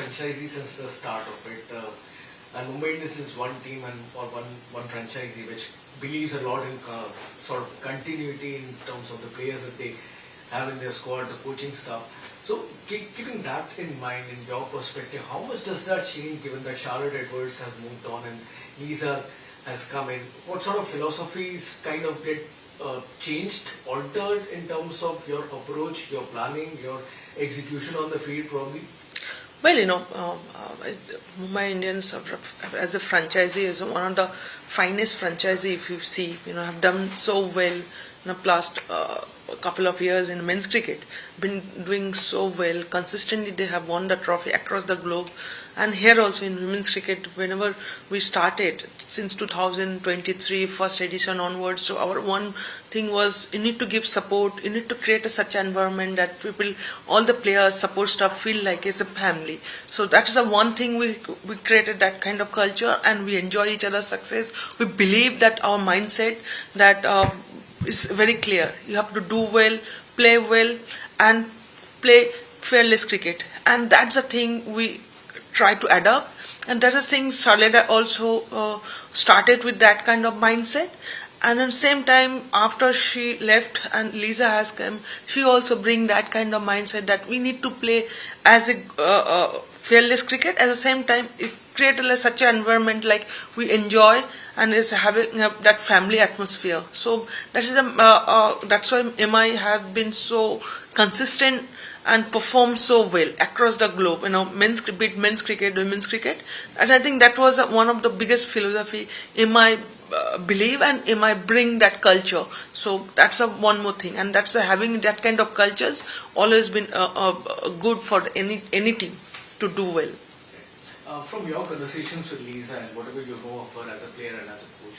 franchisee since the start of it. And Mumbai Indians is one team or one franchisee which believes a lot in sort of continuity in terms of the players that they have in their squad, the coaching staff. So keeping that in mind, in your perspective, how much does that change given that Charlotte Edwards has moved on and Lisa has come in? What sort of philosophies kind of get changed, altered in terms of your approach, your planning, your execution on the field probably? Well, Mumbai Indians as a franchisee is one of the finest franchisee if you see, have done so well in the past couple of years in men's cricket, been doing so well. Consistently they have won the trophy across the globe, and here also in women's cricket, whenever we started since 2023 first edition onwards, so our one thing was you need to give support, you need to create such an environment that people, all the players, support staff feel like it's a family. So that is the one thing we created, that kind of culture, and we enjoy each other's success. We believe that our mindset that is very clear. You have to do well, play well, and play fearless cricket. And that's the thing we try to adopt. And that is the thing Charlotte also started with that kind of mindset. And at the same time, after she left and Lisa has come, she also bring that kind of mindset that we need to play as a fearless cricket. At the same time, it create such an environment like we enjoy and is having that family atmosphere. So that is that's why MI have been so consistent and performed so well across the globe. Men's cricket, women's cricket, and I think that was one of the biggest philosophy MI believe and MI bring that culture. So that's one more thing, and that's having that kind of cultures always been good for any team to do well. From your conversations with Lisa and whatever you know of her as a player and as a coach,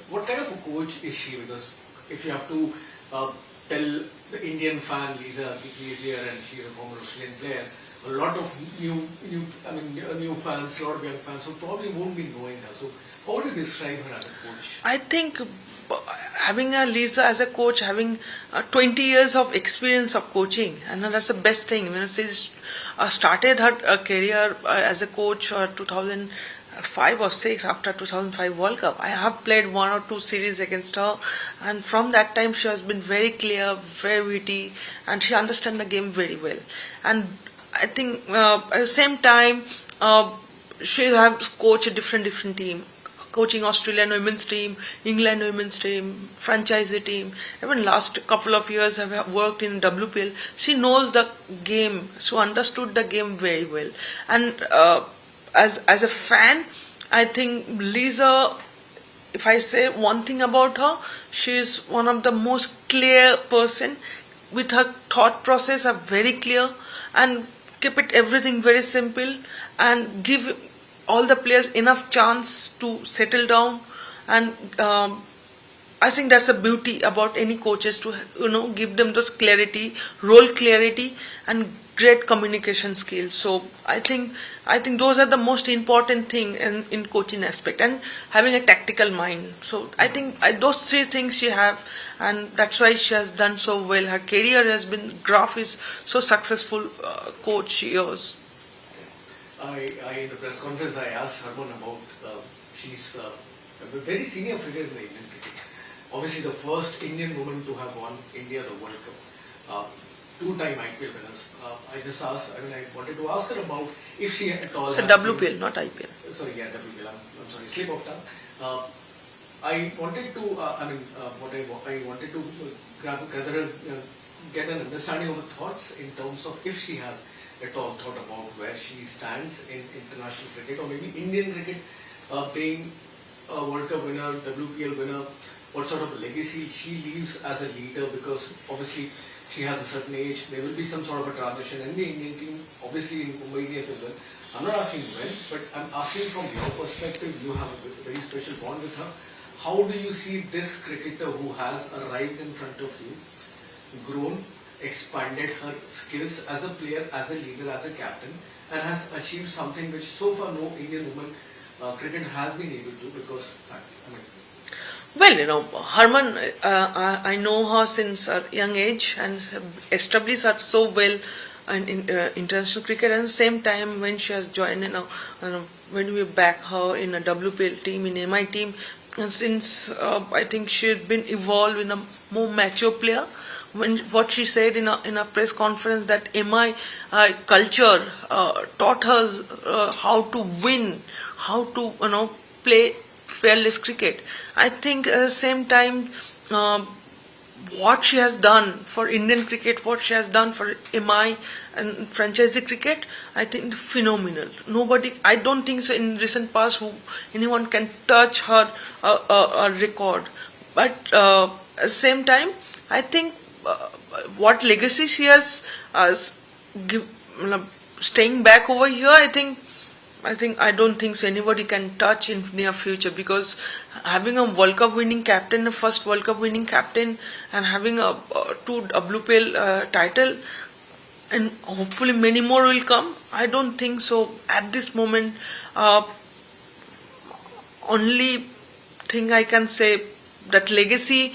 what kind of a coach is she? Because if you have to tell the Indian fan, Lisa is here and she is a former Australian player, a lot of new fans, a lot of young fans who probably won't be knowing her. So how would you describe her as a coach? I think having a Lisa as a coach, having 20 years of experience of coaching, and that's the best thing. She started her career as a coach 2005 or 6 after 2005 World Cup. I have played 1 or 2 series against her, and from that time she has been very clear, very witty, and she understands the game very well. And I think at the same time she has coached a different team, coaching Australian women's team, England women's team, franchisee team. Even last couple of years I have worked in WPL. She knows the game. She understood the game very well. And as a fan, I think Lisa, if I say one thing about her, she is one of the most clear person. With her thought process are very clear and keep it everything very simple and give all the players enough chance to settle down. And I think that's the beauty about any coaches, to give them those clarity, role clarity, and great communication skills. So I think those are the most important thing in coaching aspect, and having a tactical mind. So I think those 3 things she have, and that's why she has done so well. Her career has been, Graph is so successful coach she was. In the press conference I asked Harman about, she's a very senior figure in the Indian cricket. Obviously the first Indian woman to have won India the World Cup. 2-time IPL winners. I wanted to ask her about if she at all... So WPL, not IPL. Sorry, yeah, WPL. I'm sorry, slip of tongue. I wanted to, I wanted to get an understanding of her thoughts in terms of if she has at all thought about where she stands in international cricket, or maybe Indian cricket, being a World Cup winner, WPL winner, what sort of legacy she leaves as a leader, because obviously she has a certain age, there will be some sort of a transition in the Indian team, obviously in Mumbai Indians as well. I'm not asking when, but I'm asking from your perspective, you have a very special bond with her. How do you see this cricketer who has arrived in front of you, grown, expanded her skills as a player, as a leader, as a captain, and has achieved something which so far no Indian woman cricket has been able to, because well, Harman, I know her since a young age and established her so well in international cricket. And at the same time, when she has joined, when we back her in a WPL team, in MI team, and since I think she had been evolved in a more mature player. When what she said in a press conference that MI culture taught her how to win, how to play fearless cricket. I think at the same time what she has done for Indian cricket, what she has done for MI and franchisee cricket, I think phenomenal. Nobody, I don't think so in recent past anyone can touch her record. But at the same time, I think what legacy she has staying back over here, I don't think so anybody can touch in near future, because having a World Cup winning captain, a first World Cup winning captain, and having a 2 WPL title, and hopefully many more will come. I don't think so at this moment. Only thing I can say, that legacy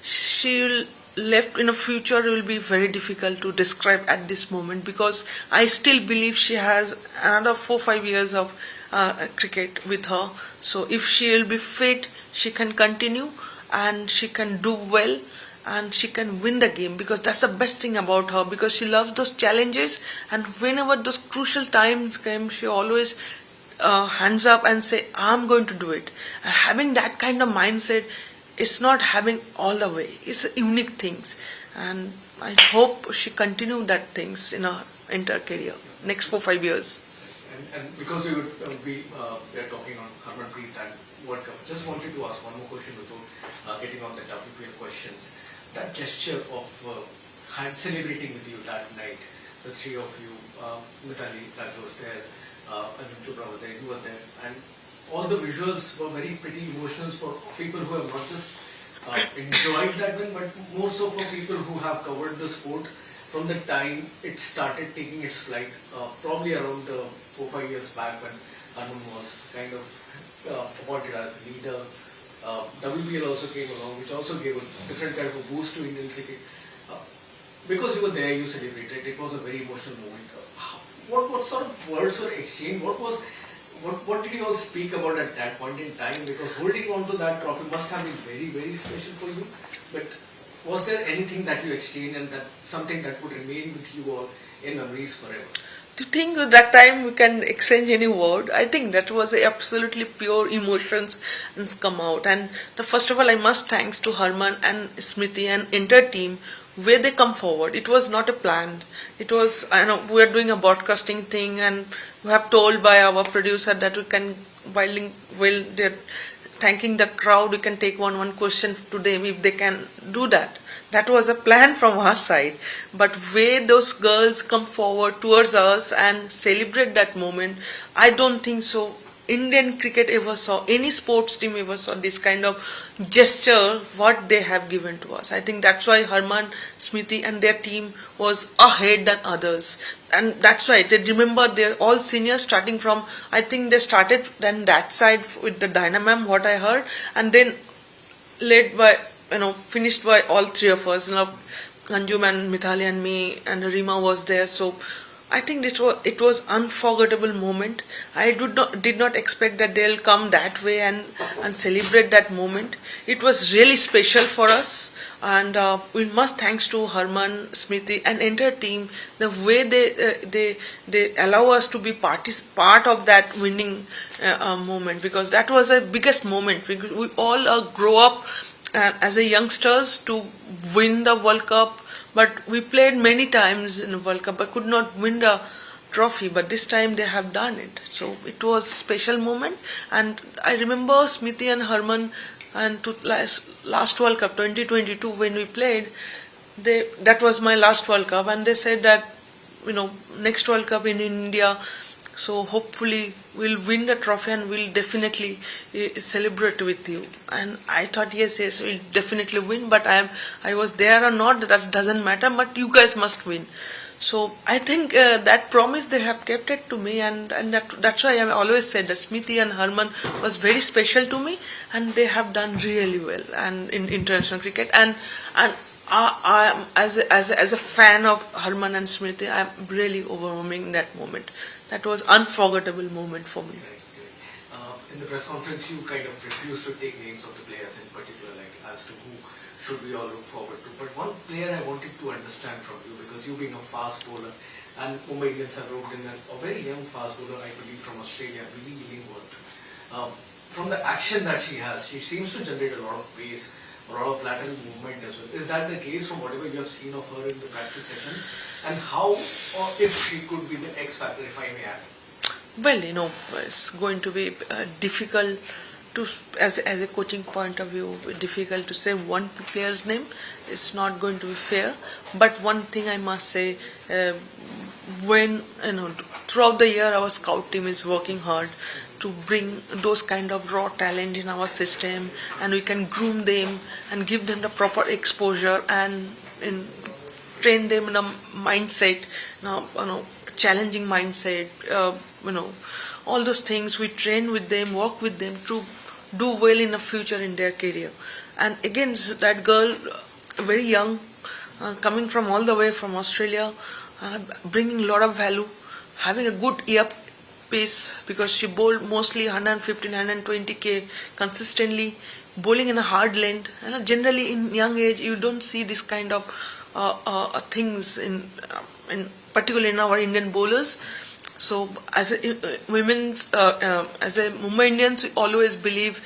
she will left in the future will be very difficult to describe at this moment, because I still believe she has another 4-5 years of cricket with her. So if she will be fit, she can continue and she can do well and she can win the game, because that's the best thing about her, because she loves those challenges, and whenever those crucial times come, she always hands up and say, I'm going to do it. And having that kind of mindset, it's not having all the way. It's unique things, and I hope she continue that things in her entire career, next 4-5 years. And because we are talking on Harmanpreet and World Cup, just wanted to ask one more question before getting on the WPL questions. That gesture of celebrating with you that night, the three of you, Mithali, that was there, and Chopra was there, you were there, and all the visuals were very pretty emotional for people who have not just enjoyed that win, but more so for people who have covered the sport from the time it started taking its flight, probably around 4-5 years back, when Harman was kind of appointed as leader. WPL also came along, which also gave a different kind of a boost to Indian cricket. Because you were there, you celebrated. It was a very emotional moment. What sort of words were exchanged? What did you all speak about at that point in time? Because holding on to that trophy must have been very, very special for you. But was there anything that you exchanged, and that something that would remain with you all in memories forever? Do you think at that time we can exchange any word? I think that was absolutely pure emotions and come out. And first of all, I must thanks to Harman and Smriti and entire team where they come forward. It was not a plan. It was, we are doing a broadcasting thing, and we have told by our producer that we can, while they're thanking the crowd, we can take one question to them if they can do that. That was a plan from our side. But where those girls come forward towards us and celebrate that moment, I don't think so Indian cricket ever saw, any sports team ever saw this kind of gesture, what they have given to us. I think that's why Harman, Smriti and their team was ahead than others. And that's why they remember they're all seniors starting from, I think they started then that side with the Dynamam, what I heard, and then led by, finished by all three of us. Anjum and Mithali and me and Rima was there. So I think it was unforgettable moment. I did not expect that they'll come that way and celebrate that moment. It was really special for us, and we must thanks to Harman, Smriti and entire team, the way they allow us to be part of that winning moment, because that was the biggest moment. We all grow up as a youngsters to win the World Cup. But we played many times in the World Cup, but could not win the trophy. But this time they have done it. So it was a special moment. And I remember Smriti and Harman, and to last World Cup, 2022, when we played, that was my last World Cup. And they said that, next World Cup in India, so hopefully we'll win the trophy and we'll definitely celebrate with you. And I thought, yes, we'll definitely win. But I was there or not, that doesn't matter. But you guys must win. So I think that promise they have kept it to me, and that's why I always said that Smriti and Harman was very special to me, and they have done really well and in international cricket. And as a fan of Harman and Smriti, I'm really overwhelming that moment. That was unforgettable moment for me. Right, right. In the press conference, you kind of refused to take names of the players in particular, like as to who should we all look forward to. But one player I wanted to understand from you, because you being a fast bowler, and Mumbai Indians have roped in a very young fast bowler, I believe from Australia, Billy Illingworth. From the action that she has, she seems to generate a lot of pace, a lot of lateral movement as well. Is that the case from whatever you have seen of her in the practice sessions? And how, or if she could be the X factor, if I may add? Well, it's going to be difficult to, as a coaching point of view, difficult to say one player's name. It's not going to be fair. But one thing I must say, when throughout the year our scout team is working hard to bring those kind of raw talent in our system, and we can groom them and give them the proper exposure and train them in a mindset, challenging mindset, all those things. We train with them, work with them to do well in the future in their career. And again, that girl, very young, coming from all the way from Australia, bringing a lot of value, having a good ear pace, because she bowled mostly 115, 120k consistently, bowling in a hard length. And generally in young age, you don't see this kind of things in particularly in our Indian bowlers. So as a Mumbai Indians, we always believe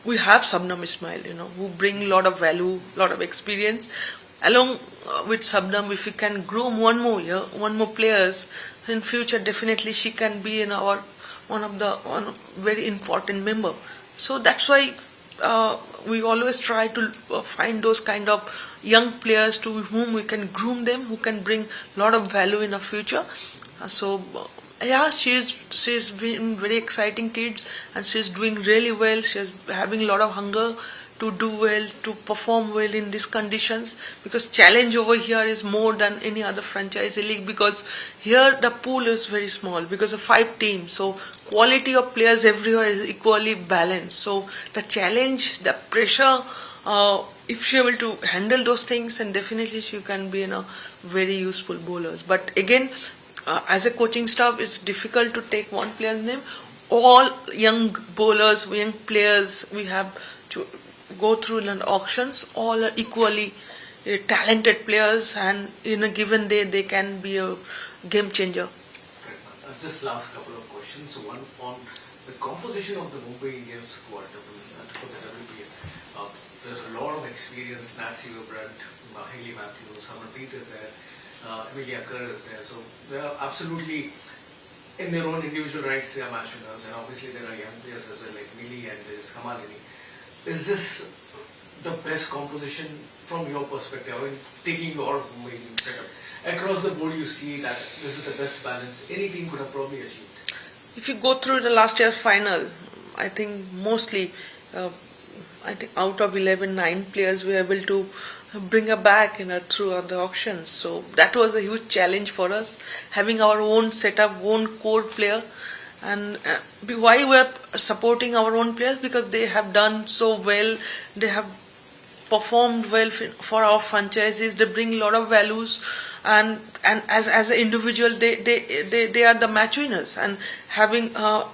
we have Sabnam Ismail, who bring a lot of value, lot of experience. Along with Sabnam, if we can groom one more players in future, definitely she can be one very important member. So that's why we always try to find those kind of young players to whom we can groom them, who can bring a lot of value in the future. She's been very exciting kids, and she's doing really well. She's having a lot of hunger to do well, to perform well in these conditions, because challenge over here is more than any other franchise league, because here the pool is very small because of 5 teams. So quality of players everywhere is equally balanced. So the challenge, the pressure, if she able to handle those things, and definitely she can be very useful bowlers. But again, as a coaching staff, it's difficult to take one player's name. All young bowlers, young players, we have to go through auctions. All are equally talented players, and in a given day they can be a game changer. Just last couple of questions. So one on the composition of the Mumbai Indians squad for the WPL. There's a lot of experience. Nancy Brandt, Hayley Matthews, Harmanpreet is there, Amelia Kerr is there. So they are absolutely in their own individual rights. They are match winners, and obviously there are young players as well, like Millie and there's Kamalini. Is this the best composition from your perspective? I mean, taking your Mumbai Indians setup across the board, you see that this is the best balance any team could have probably achieved. If you go through the last year's final, I think mostly, out of 11, 9 players were able to bring her back throughout the auctions. So that was a huge challenge for us, having our own setup, own core player. And why we are supporting our own players? Because they have done so well, they have performed well for our franchises. They bring a lot of values, and as an individual, they are the match winners. And having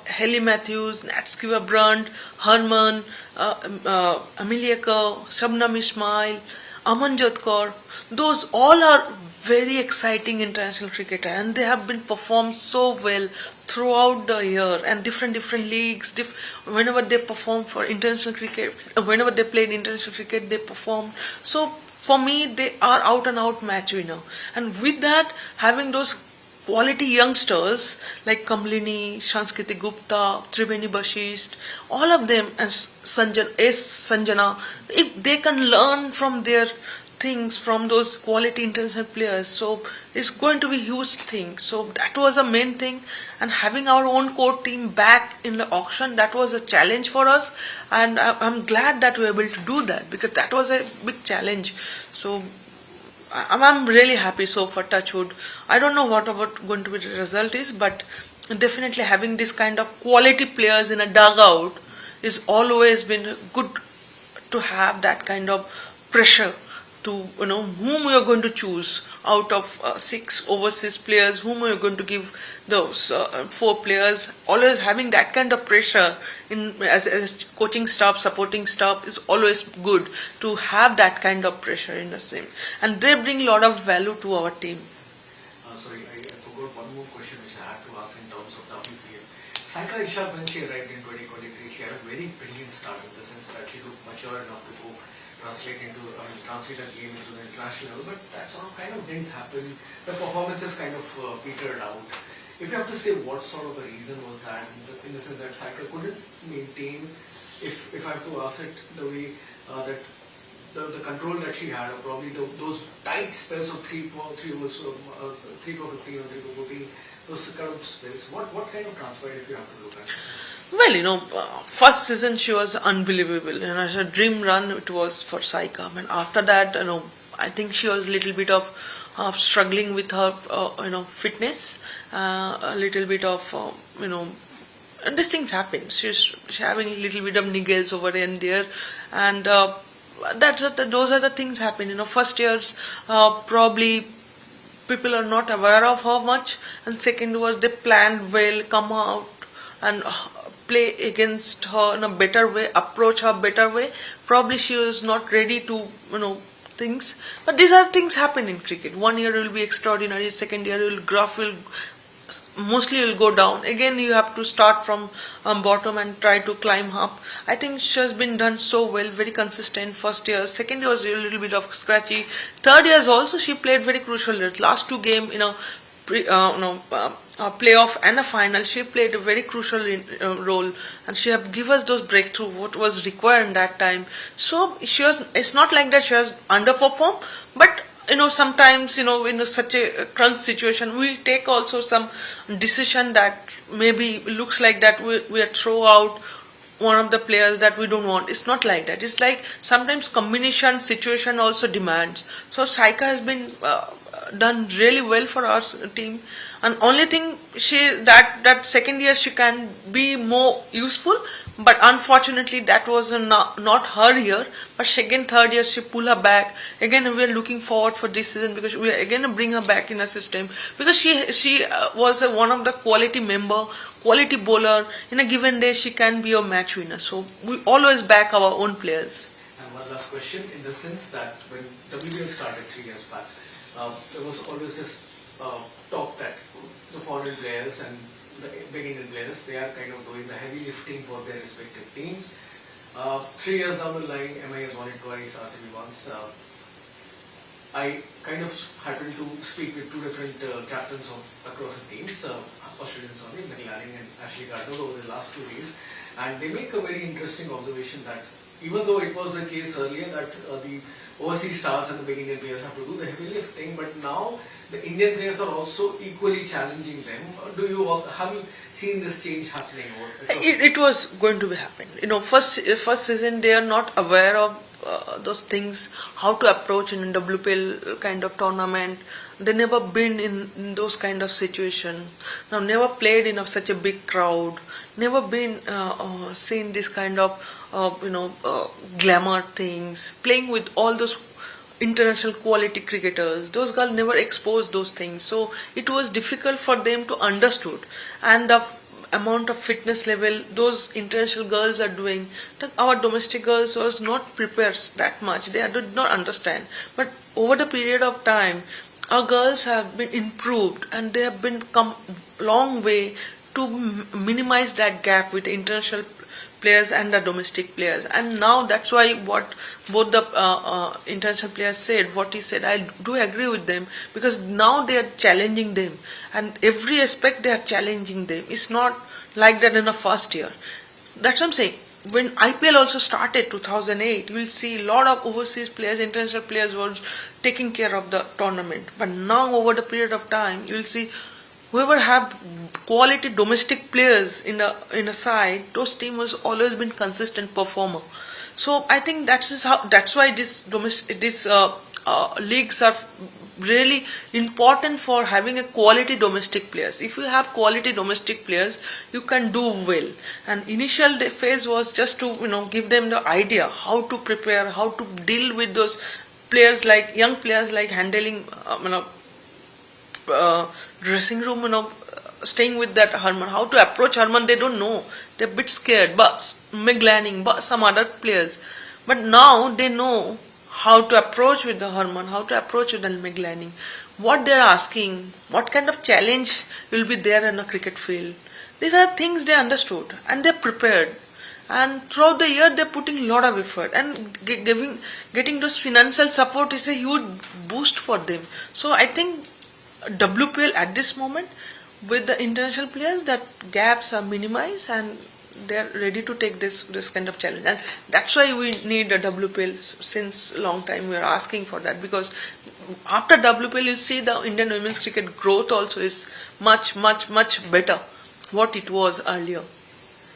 Hayley Matthews, Natskiva Brandt, Harman, Amelia Kerr, Shabnam Ismail, Amanjot Kaur, those all are very exciting international cricketer, and they have been performed so well throughout the year, and different leagues. Whenever they perform for international cricket, whenever they played international cricket, they perform. So for me, they are out and out match winner. And with that, having those quality youngsters like Kamlini, Shanskiti Gupta, Triveni Bashist, all of them, as Sanjana, if they can learn from their things, from those quality international players, so it's going to be a huge thing. So that was the main thing. And having our own core team back in the auction, that was a challenge for us, and I'm glad that we were able to do that, because that was a big challenge. So I'm really happy so far, touch wood. I don't know what going to be the result is, but definitely having this kind of quality players in a dugout is always been good to have that kind of pressure to whom you are going to choose out of 6 overseas players, whom you are going to give those 4 players. Always having that kind of pressure as coaching staff, supporting staff is always good to have that kind of pressure in the same, and they bring a lot of value to our team. Sorry, I forgot one more question which I had to ask in terms of WPL. Saika Ishaq, when she arrived in 2023, she had a very brilliant start in the sense that she looked mature enough to translate a game into the international level, but that sort of kind of didn't happen. The performances kind of petered out. If you have to say what sort of a reason was that, in the sense that Saika couldn't maintain, if I have to ask it the way that the control that she had, or probably those tight spells of 3 for 15 or 3 for 14, those kind of spells, what kind of transpired if you have to look at it? Well, first season she was unbelievable. As a dream run it was for Saika. And after that, I think she was a little bit of struggling with her, fitness, a little bit of, and these things happen. She's having a little bit of niggles over and there, and those are the things happen. First years probably people are not aware of how much, and second was they planned well, come out and play against her in a better way, approach her better way. Probably she was not ready to, things. But these are things happen in cricket. 1 year will be extraordinary, second year graph will mostly go down. Again, you have to start from bottom and try to climb up. I think she has been done so well, very consistent. First year, second year was a little bit of scratchy. Third years also she played very crucial. Last 2 games, playoff and a final, she played a very crucial role, and she have given us those breakthrough what was required in that time. So it's not like that she has underperformed, but sometimes in such a crunch situation we take also some decision that maybe looks like that we are throw out one of the players that we don't want. It's not like that. It's like sometimes combination situation also demands. So Saika has been done really well for our team, and only thing that second year she can be more useful, but unfortunately that was not her year. But second, third year she pull her back. Again we are looking forward for this season because we are again bring her back in a system, because she was one of the quality member, quality bowler. In a given day she can be a match winner. So we always back our own players. And one last question, in the sense that when WBL started 3 years back, there was always this talk that the foreign players and the big Indian players, they are kind of doing the heavy lifting for their respective teams. 3 years down the line, MI has won it twice, RCB once. I kind of happened to speak with 2 different captains across the teams, Australians only, McLaren and Ashley Gardner, over the last 2 days, and they make a very interesting observation that even though it was the case earlier that the overseas stars and the big Indian players have to do the heavy lifting, but now the Indian players are also equally challenging them. Have you seen this change happening? It was going to be happening. First season they are not aware of those things, how to approach in a WPL kind of tournament. They never been in those kind of situation. Now never played in such a big crowd. Never been seen this kind of glamour things. Playing with all those international quality cricketers. Those girls never exposed those things. So it was difficult for them to understood. And the amount of fitness level those international girls are doing, our domestic girls was not prepared that much. They did not understand. But over the period of time, our girls have been improved and they have been come long way to minimize that gap with international players and the domestic players. And now that's why what both the international players said, what he said, I do agree with them, because now they are challenging them and every aspect they are challenging them. It's not like that in the first year. That's what I'm saying. When IPL also started 2008, you will see a lot of overseas players, international players were taking care of the tournament. But now over the period of time, you will see whoever have quality domestic players in a side, those teams has always been consistent performer. So I think that's why these leagues are really important for having a quality domestic players. If you have quality domestic players, you can do well. And initial phase was just to give them the idea how to prepare, how to deal with those players like young players like handling dressing room, staying with that Harman, how to approach Harman, they don't know. They're a bit scared. But Meg Lanning, but some other players. But now they know how to approach with the Harman, how to approach with the Meg Lanning. What they're asking, what kind of challenge will be there in a cricket field. These are things they understood and they're prepared. And throughout the year they're putting a lot of effort, and getting those financial support is a huge boost for them. So I think WPL at this moment, with the international players, that gaps are minimized and they're ready to take this kind of challenge. And that's why we need a WPL. Since long time we are asking for that, because after WPL you see the Indian women's cricket growth also is much better what it was earlier.